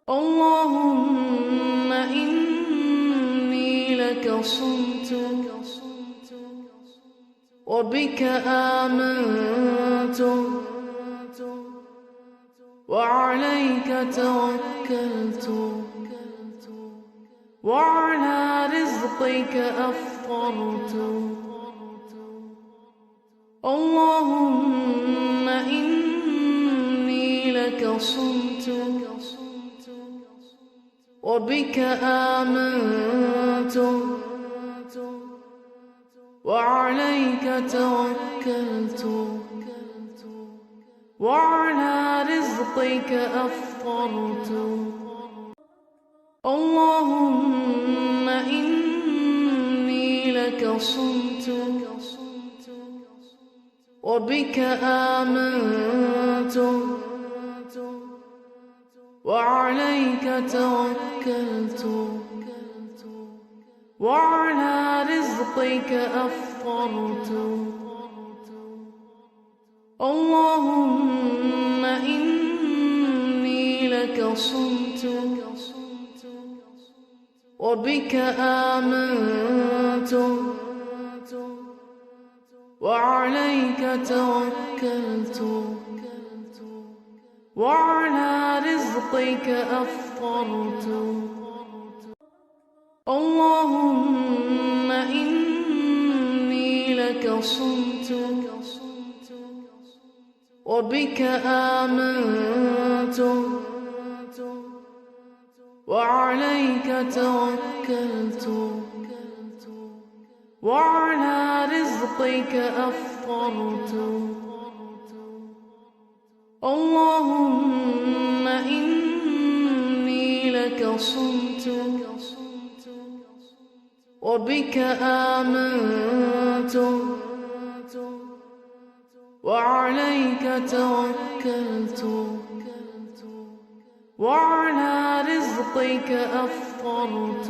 اللهم إني لك صمت وبك آمنت وعليك توكلت وعلى رزقك أفطرت. اللهم إني لك صمت وبك آمنت وعليك توكلت وعلى رزقك أفطرت. اللهم إني لك صمت وبك آمنت وعليك توكلت وعلى رزقك أفطرت. اللهم إني لك صمت وبك آمنت وعليك توكلت وعلى رزقك أفطرت. اللهم إني لك صمت وبك آمنت وعليك توكلت وعلى رزقك أفطرت. اللهم إني لك صمت وبك آمنت وعليك توكلت وعلى رزقك أفطرت.